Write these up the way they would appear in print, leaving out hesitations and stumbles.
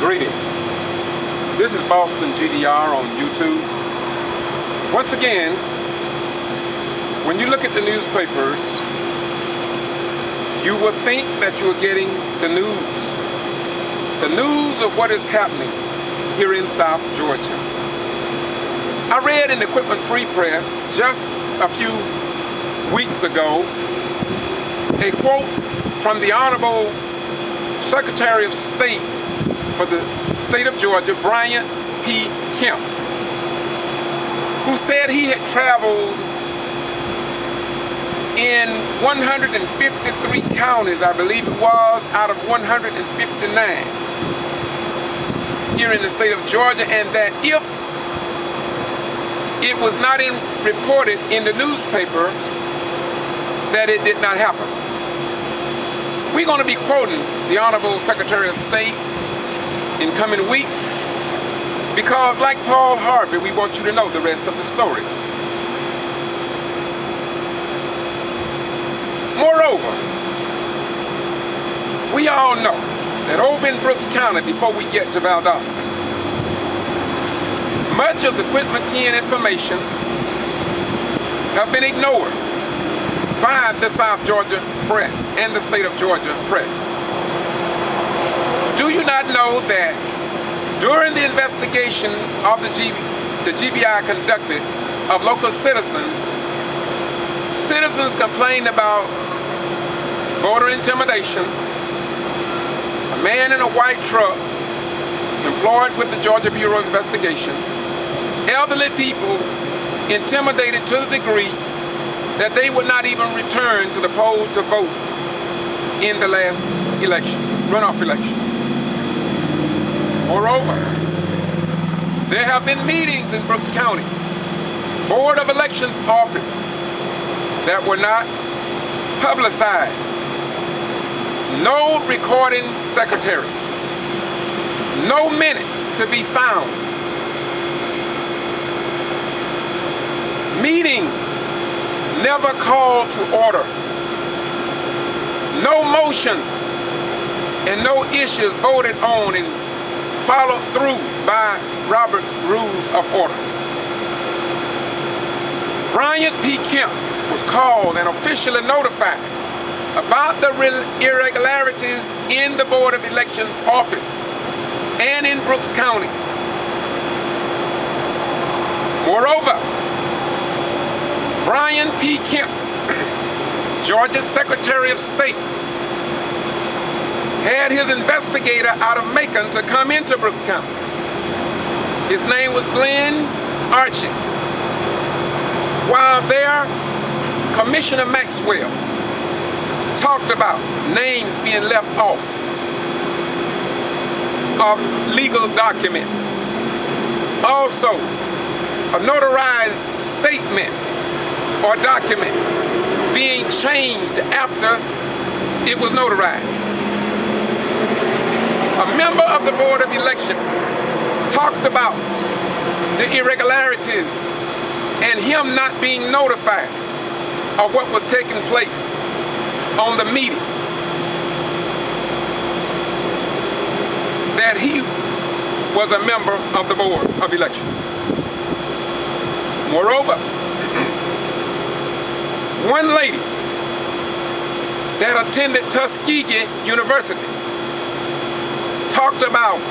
Greetings. This is Boston G.B.R. on YouTube. Once again, when you look at the newspapers, you would think that you are getting the news of what is happening here in South Georgia. I read in the Quitman Free Press just a few weeks ago a quote from the Honorable Secretary of State for the state of Georgia, Bryant P. Kemp, who said he had traveled in 153 counties, I believe it was, out of 159 here in the state of Georgia, and that if it was not reported in the newspaper, that it did not happen. We're going to be quoting the Honorable Secretary of State in coming weeks, because like Paul Harvey, we want you to know the rest of the story. Moreover, we all know that over in Brooks County, before we get to Valdosta, much of the Quitman information have been ignored by the South Georgia press and the state of Georgia press. Do you not know that during the investigation of the G.B.R. conducted of local citizens complained about voter intimidation, a man in a white truck employed with the Georgia Bureau of Investigation, elderly people intimidated to the degree that they would not even return to the poll to vote in the last election, runoff election. Moreover, there have been meetings in Brooks County Board of Elections office that were not publicized. No recording secretary. No minutes to be found. Meetings never called to order. No motions and no issues voted on and followed through by Robert's Rules of Order. Bryant P. Kemp was called and officially notified about the irregularities in the Board of Elections office and in Brooks County. Moreover, Brian P. Kemp, Georgia's Secretary of State, had his investigator out of Macon to come into Brooks County. His name was Glenn Archie. While there, Commissioner Maxwell talked about names being left off of legal documents. Also, a notarized statement or document being changed after it was notarized. A member of the Board of Elections talked about the irregularities and him not being notified of what was taking place on the meeting, that he was a member of the Board of Elections. Moreover, one lady that attended Tuskegee University talked about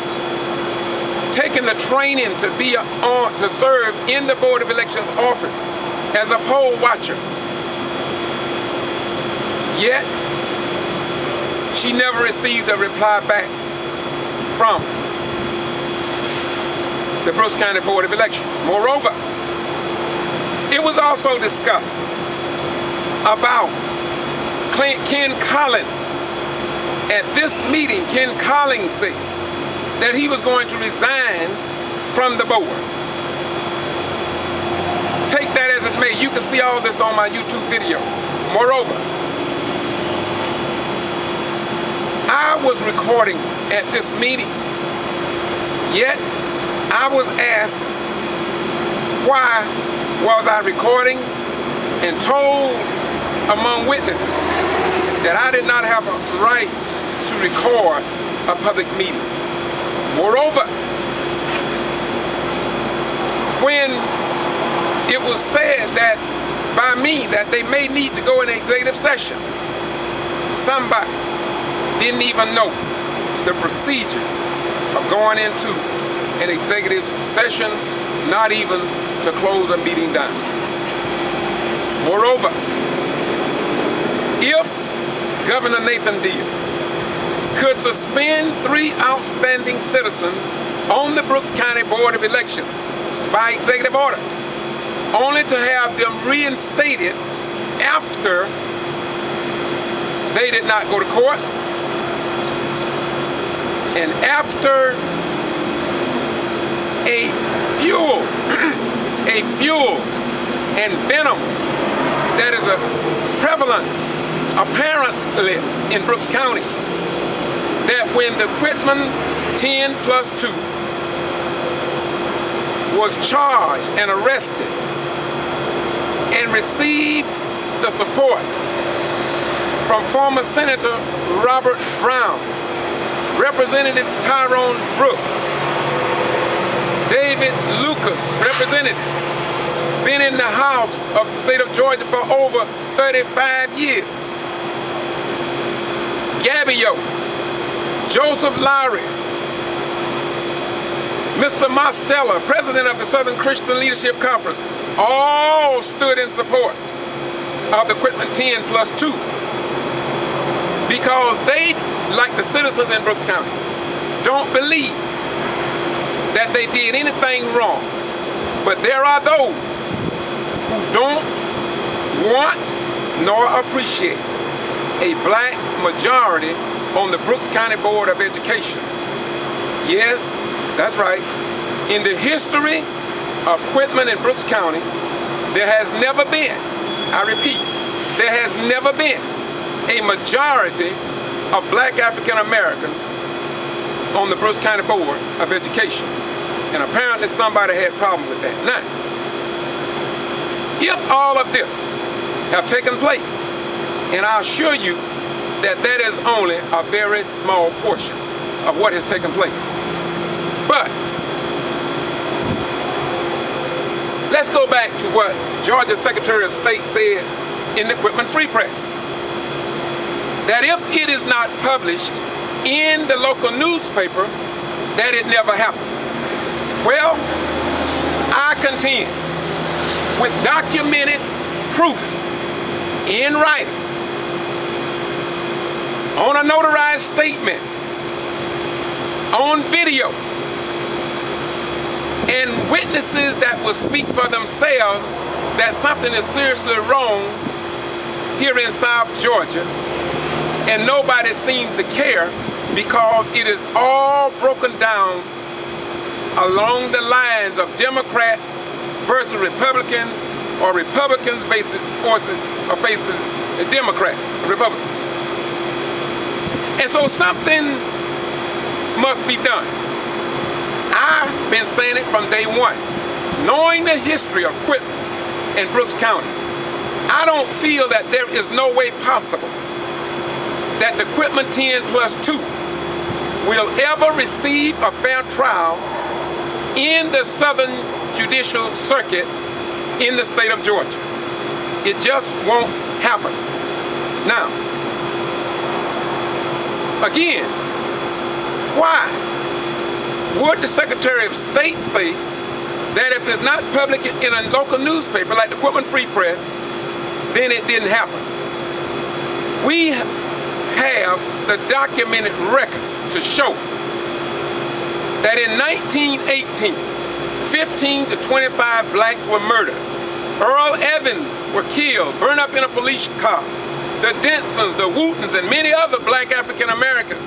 taking the training to to serve in the Board of Elections office as a poll watcher. Yet, she never received a reply back from the Brooks County Board of Elections. Moreover, it was also discussed about Ken Collins. At this meeting, Ken Collins said that he was going to resign from the board. Take that as it may. You can see all this on my YouTube video. Moreover, I was recording at this meeting, yet I was asked why was I recording, and told among witnesses that I did not have a right to record a public meeting. Moreover, when it was said that by me that they may need to go in executive session, somebody didn't even know the procedures of going into an executive session, not even to close a meeting down. Moreover, if Governor Nathan Deal could suspend 3 outstanding citizens on the Brooks County Board of Elections by executive order, only to have them reinstated after they did not go to court, and after a fuel and venom that is prevalent apparently in Brooks County, that when the Quitman 10+2 was charged and arrested and received the support from former Senator Robert Brown, Representative Tyrone Brooks, David Lucas, representative, been in the House of the state of Georgia for over 35 years. Gabio, Joseph Lowry, Mr. Mostella, president of the Southern Christian Leadership Conference, all stood in support of the Quitman 10+2 because they, like the citizens in Brooks County, don't believe that they did anything wrong. But there are those who don't want nor appreciate a black majority on the Brooks County Board of Education. Yes, that's right. In the history of Quitman and Brooks County, there has never been, I repeat, there has never been a majority of black African Americans on the Brooks County Board of Education. And apparently somebody had a problem with that. Now, if all of this have taken place, and I assure you that that is only a very small portion of what has taken place. But let's go back to what Georgia Secretary of State said in the Quitman Free Press. That if it is not published in the local newspaper, that it never happened. Well, I contend with documented proof in writing on a notarized statement, on video, and witnesses that will speak for themselves that something is seriously wrong here in South Georgia, and nobody seems to care because it is all broken down along the lines of Democrats versus Republicans, or Republicans facing Democrats, Republicans. And so something must be done. I've been saying it from day one. Knowing the history of Quitman and Brooks County, I don't feel that there is no way possible that the Quitman 10+2 will ever receive a fair trial in the Southern Judicial Circuit in the state of Georgia. It just won't happen. Now, again, why would the Secretary of State say that if it's not public in a local newspaper like the Quitman Free Press, then it didn't happen? We have the documented records to show that in 1918, 15 to 25 blacks were murdered. Earl Evans were killed, burned up in a police car. The Densons, the Wootons, and many other black African Americans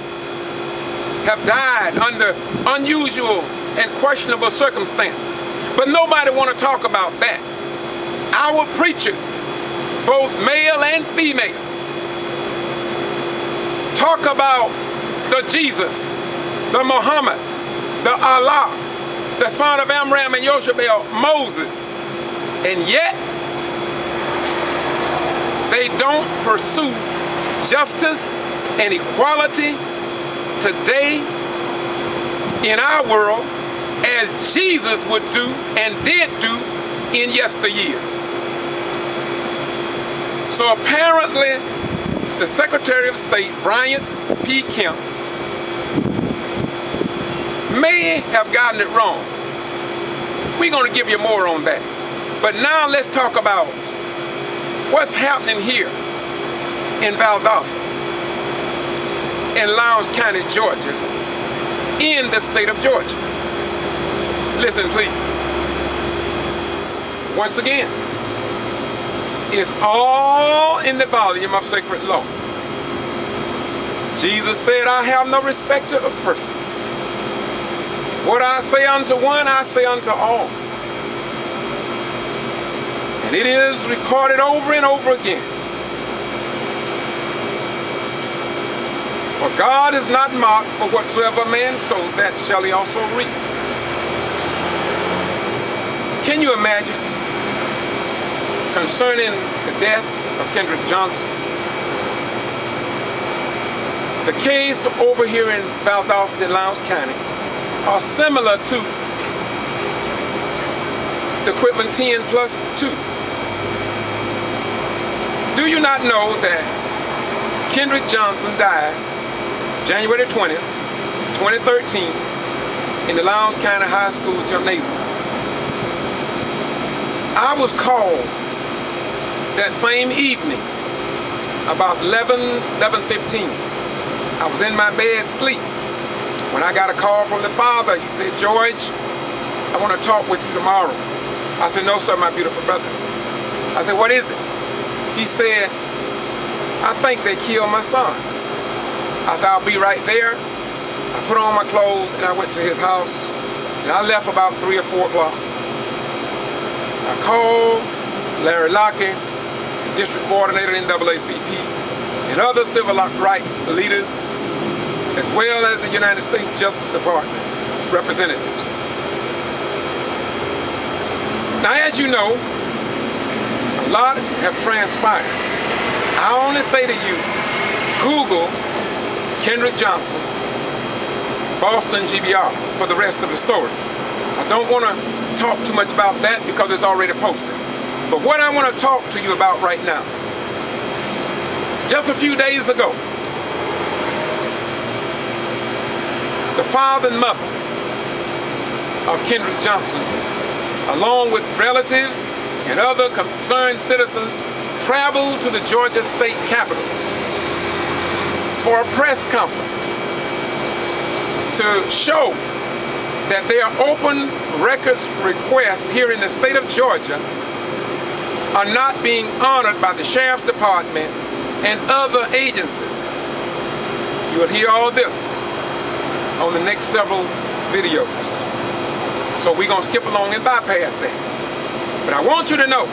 have died under unusual and questionable circumstances. But nobody want to talk about that. Our preachers, both male and female, talk about the Jesus, the Muhammad, the Allah, the son of Amram and Yoshabel, Moses, and yet they don't pursue justice and equality today in our world as Jesus would do and did do in yesteryears. So apparently, the Secretary of State, Bryant P. Kemp, may have gotten it wrong. We're going to give you more on that. But now let's talk about what's happening here in Valdosta, in Lowndes County, Georgia, in the state of Georgia. Listen, please. Once again, it's all in the volume of sacred law. Jesus said, I have no respecter of persons. What I say unto one, I say unto all. And it is recorded over and over again. For God is not mocked, for whatsoever man sows, that shall he also reap. Can you imagine concerning the death of Kendrick Johnson? The case over here in Valdosta, Lowndes County, are similar to the Quitman 10+2. Do you not know that Kendrick Johnson died January 20th, 2013 in the Lowndes County High School gymnasium? I was called that same evening about 11:15. I was in my bed asleep when I got a call from the father. He said, George, I want to talk with you tomorrow. I said, no, sir, my beautiful brother. I said, what is it? He said, I think they killed my son. I said, I'll be right there. I put on my clothes and I went to his house, and I left about 3 or 4 o'clock. I called Larry Lockett, district coordinator in NAACP, and other civil rights leaders, as well as the United States Justice Department representatives. Now, as you know, a lot have transpired. I only say to you, Google Kendrick Johnson, Boston G.B.R. for the rest of the story. I don't want to talk too much about that because it's already posted. But what I want to talk to you about right now, just a few days ago, the father and mother of Kendrick Johnson, along with relatives and other concerned citizens, traveled to the Georgia State Capitol for a press conference to show that their open records requests here in the state of Georgia are not being honored by the Sheriff's Department and other agencies. You will hear all this on the next several videos. So we're going to skip along and bypass that. But I want you to know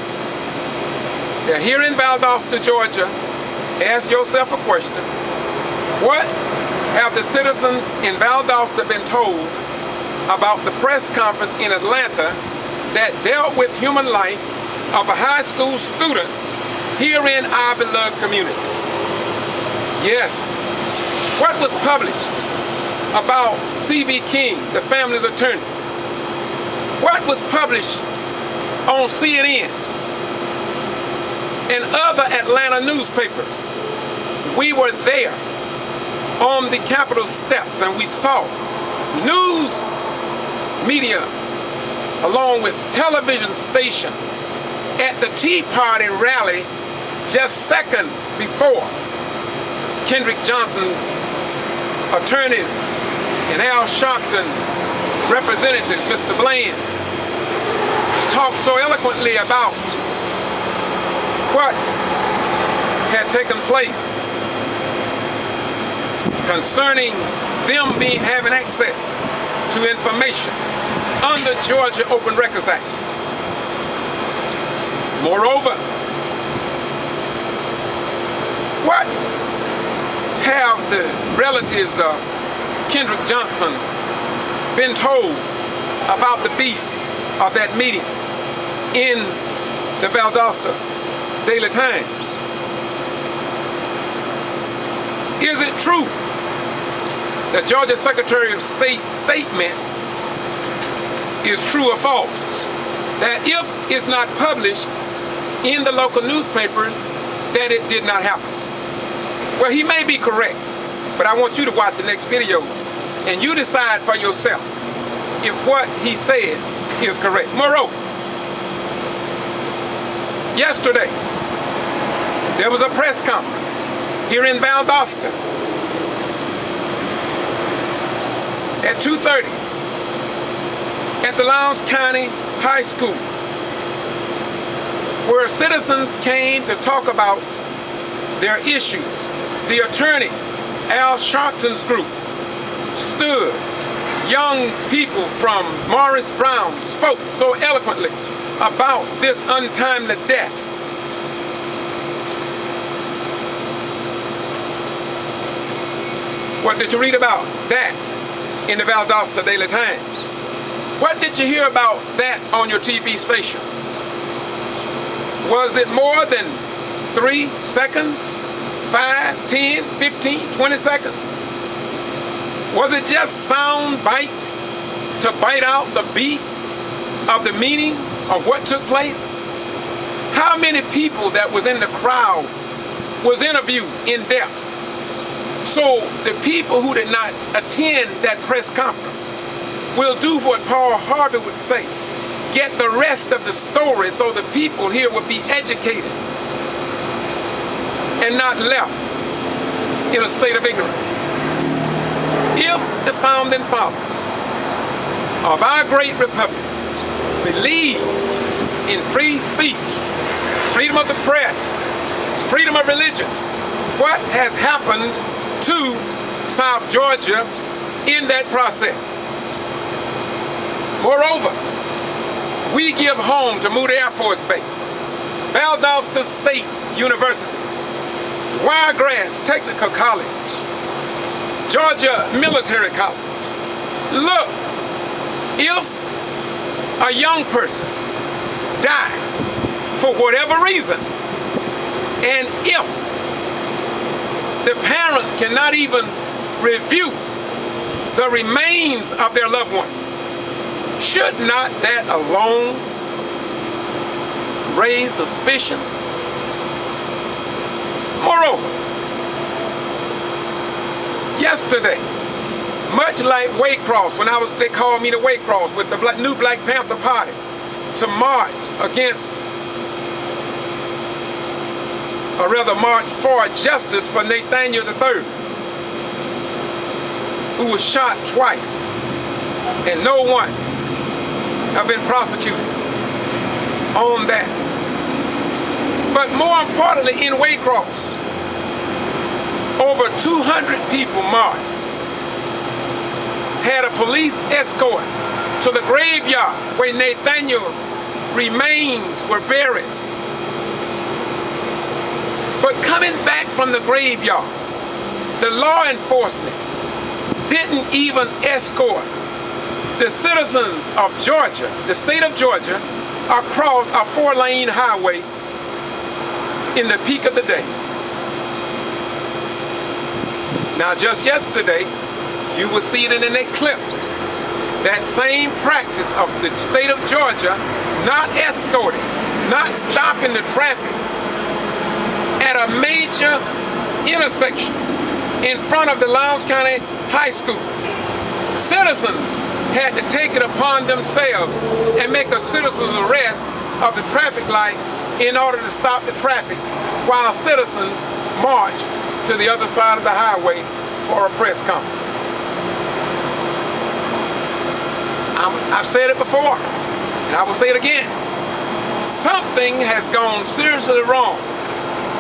that here in Valdosta, Georgia, ask yourself a question. What have the citizens in Valdosta been told about the press conference in Atlanta that dealt with human life of a high school student here in our beloved community? Yes. What was published about C.B. King, the family's attorney? What was published on CNN and other Atlanta newspapers? We were there on the Capitol steps and we saw news media along with television stations at the Tea Party rally just seconds before Kendrick Johnson attorneys and Al Sharpton representative Mr. Bland talked so eloquently about what had taken place concerning them having access to information under Georgia Open Records Act. Moreover, what have the relatives of Kendrick Johnson been told about the beef of that meeting in the Valdosta Daily Times? Is it true the Georgia Secretary of State's statement is true or false. That if it's not published in the local newspapers, that it did not happen. Well, he may be correct, but I want you to watch the next videos and you decide for yourself if what he said is correct. Moreover, yesterday, there was a press conference here in Valdosta at 2:30 at the Lowndes County High School, where citizens came to talk about their issues. The attorney, Al Sharpton's group, stood. Young people from Morris Brown spoke so eloquently about this untimely death. What did you read about that in the Valdosta Daily Times? What did you hear about that on your TV stations? Was it more than 3 seconds, 5, 10, 15, 20 seconds? Was it just sound bites to bite out the beef of the meaning of what took place? How many people that was in the crowd was interviewed in depth? So the people who did not attend that press conference will do what Paul Harvey would say, get the rest of the story so the people here will be educated and not left in a state of ignorance. If the founding fathers of our great republic believe in free speech, freedom of the press, freedom of religion, what has happened to South Georgia in that process? Moreover, we give home to Moody Air Force Base, Valdosta State University, Wiregrass Technical College, Georgia Military College. Look, if a young person died for whatever reason, and if the parents cannot even review the remains of their loved ones, should not that alone raise suspicion? Moreover, yesterday, much like Waycross, when they called me to Waycross with the new Black Panther Party to march against, or rather march for justice for Nathaniel III, who was shot twice, and no one have been prosecuted on that. But more importantly, in Waycross, over 200 people marched, had a police escort to the graveyard where Nathaniel's remains were buried. But coming back from the graveyard, the law enforcement didn't even escort the citizens of Georgia, the state of Georgia, across a 4-lane highway in the peak of the day. Now, just yesterday, you will see it in the next clips. That same practice of the state of Georgia not escorting, not stopping the traffic at a major intersection in front of the Lowndes County High School. Citizens had to take it upon themselves and make a citizen's arrest of the traffic light in order to stop the traffic while citizens marched to the other side of the highway for a press conference. I've said it before, and I will say it again. Something has gone seriously wrong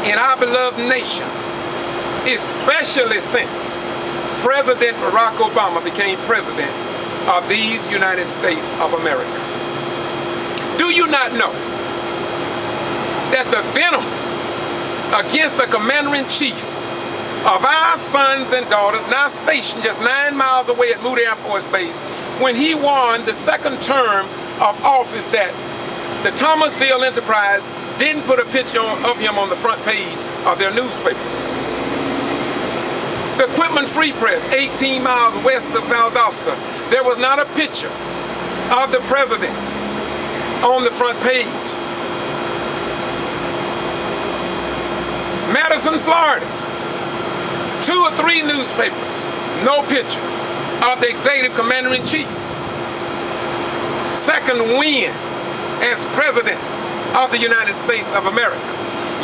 in our beloved nation, especially since President Barack Obama became president of these United States of America. Do you not know that the venom against the commander-in-chief of our sons and daughters, now stationed just 9 miles away at Moody Air Force Base, when he won the second term of office, that the Thomasville Enterprise didn't put a picture of him on the front page of their newspaper? The Quitman Free Press, 18 miles west of Valdosta, there was not a picture of the president on the front page. Madison, Florida, 2 or 3 newspapers, no picture of the executive commander-in-chief. Second win as president of the United States of America.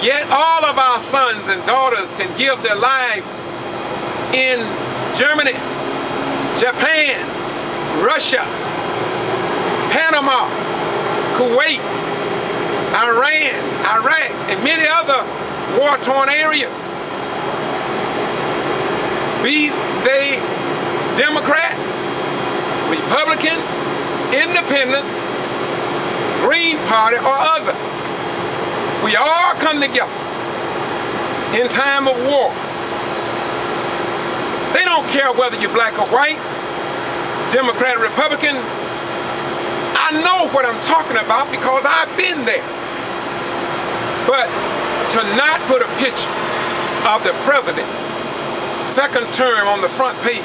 Yet all of our sons and daughters can give their lives in Germany, Japan, Russia, Panama, Kuwait, Iran, Iraq, and many other war-torn areas. Be they Democrat, Republican, Independent, Green Party, or other. We all come together in time of war. They don't care whether you're black or white, Democrat, Republican. I know what I'm talking about because I've been there. But to not put a picture of the president, second term, on the front page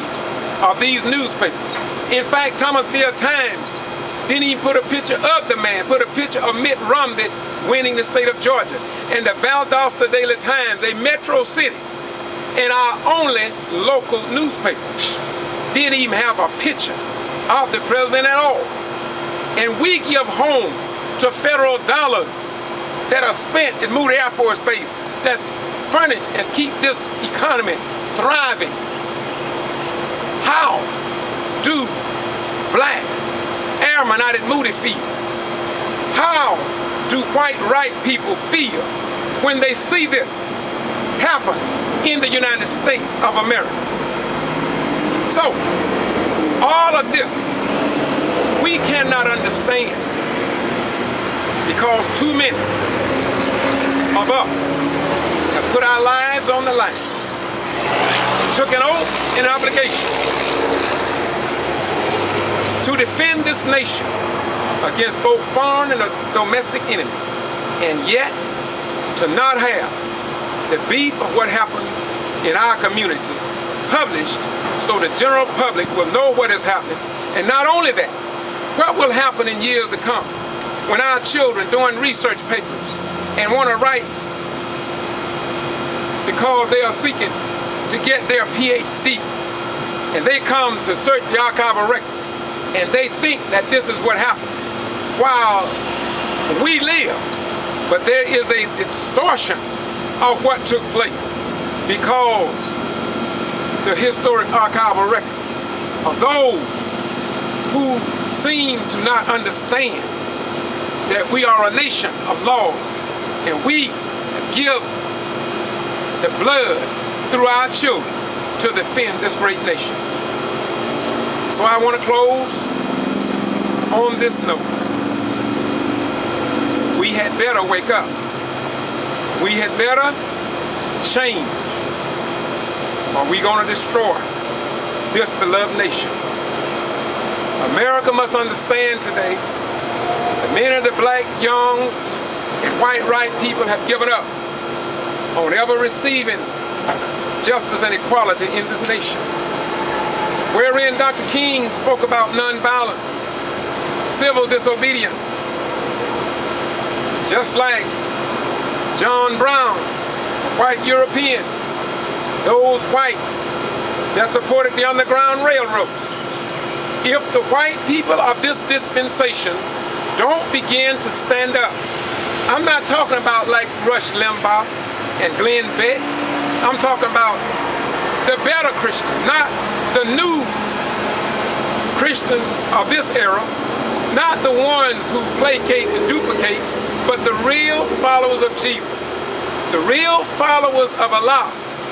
of these newspapers. In fact, Thomas Times didn't even put a picture of the man, put a picture of Mitt Romney winning the state of Georgia. And the Valdosta Daily Times, a metro city, and our only local newspaper, didn't even have a picture of the president at all. And we give home to federal dollars that are spent at Moody Air Force Base, that's furnished and keep this economy thriving. How do black airmen out at Moody feel? How do white right people feel when they see this happen in the United States of America? So, all of this we cannot understand because too many of us have put our lives on the line, took an oath and obligation to defend this nation against both foreign and domestic enemies, and yet to not have the beef of what happens in our community published so the general public will know what is happening. And not only that, what will happen in years to come when our children doing research papers and want to write because they are seeking to get their PhD, and they come to search the archival record and they think that this is what happened while we live, but there is a distortion of what took place because the historic archival record of those who seem to not understand that we are a nation of laws and we give the blood through our children to defend this great nation. So I want to close on this note. We had better wake up. We had better change, or we're going to destroy this beloved nation. America must understand today that many of the black, young, and white right people have given up on ever receiving justice and equality in this nation. Wherein Dr. King spoke about nonviolence, civil disobedience, just like John Brown, white European, those whites that supported the Underground Railroad. If the white people of this dispensation don't begin to stand up, I'm not talking about like Rush Limbaugh and Glenn Beck. I'm talking about the better Christians, not the new Christians of this era, not the ones who placate and duplicate, but the real followers of Jesus, the real followers of Allah,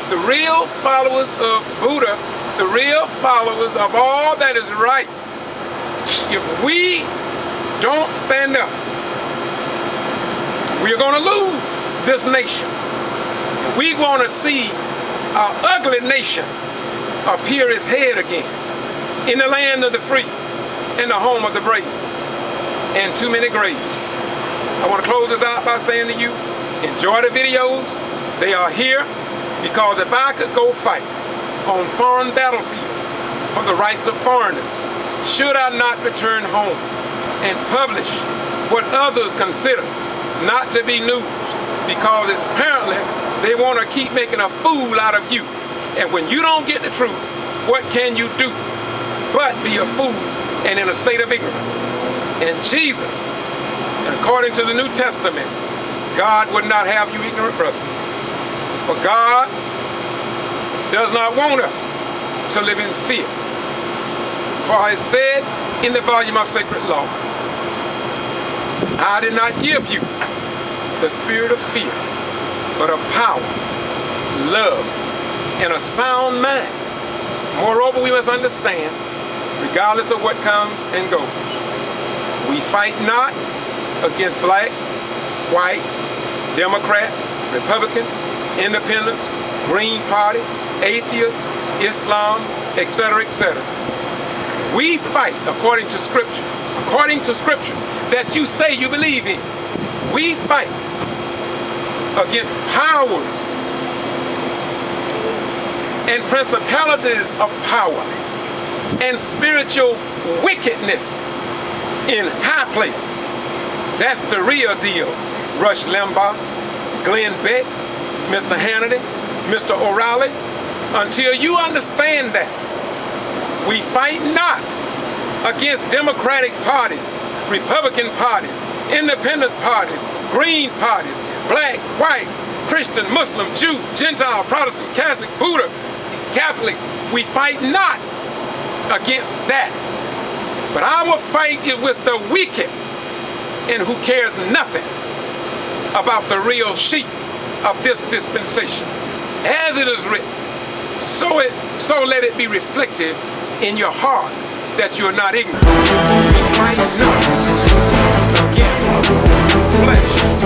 the real followers of Buddha, the real followers of all that is right. If we don't stand up, we're going to lose this nation. We're going to see our ugly nation appear its head again in the land of the free, in the home of the brave, and too many graves. I want to close this out by saying to you, enjoy the videos. They are here because if I could go fight on foreign battlefields for the rights of foreigners? Should I not return home and publish what others consider not to be news, because it's apparently they want to keep making a fool out of you? And when you don't get the truth, what can you do but be a fool and in a state of ignorance? And Jesus, and according to the New Testament, God would not have you ignorant, brother. For God does not want us to live in fear. For it said in the volume of Sacred Law, I did not give you the spirit of fear, but of power, love, and a sound mind. Moreover, we must understand, regardless of what comes and goes, we fight not against black, white, Democrat, Republican, Independents, Green Party, atheists, Islam, etc., etc. We fight according to Scripture that you say you believe in. We fight against powers and principalities of power and spiritual wickedness in high places. That's the real deal. Rush Limbaugh, Glenn Beck, Mr. Hannity, Mr. O'Reilly. Until you understand that, we fight not against Democratic parties, Republican parties, independent parties, Green parties, black, white, Christian, Muslim, Jew, Gentile, Protestant, Catholic, Buddha, Catholic. We fight not against that. But our fight is with the wicked and who cares nothing about the real sheep of this dispensation. As it is written, so let it be reflected in your heart that you are not ignorant. We fight not against flesh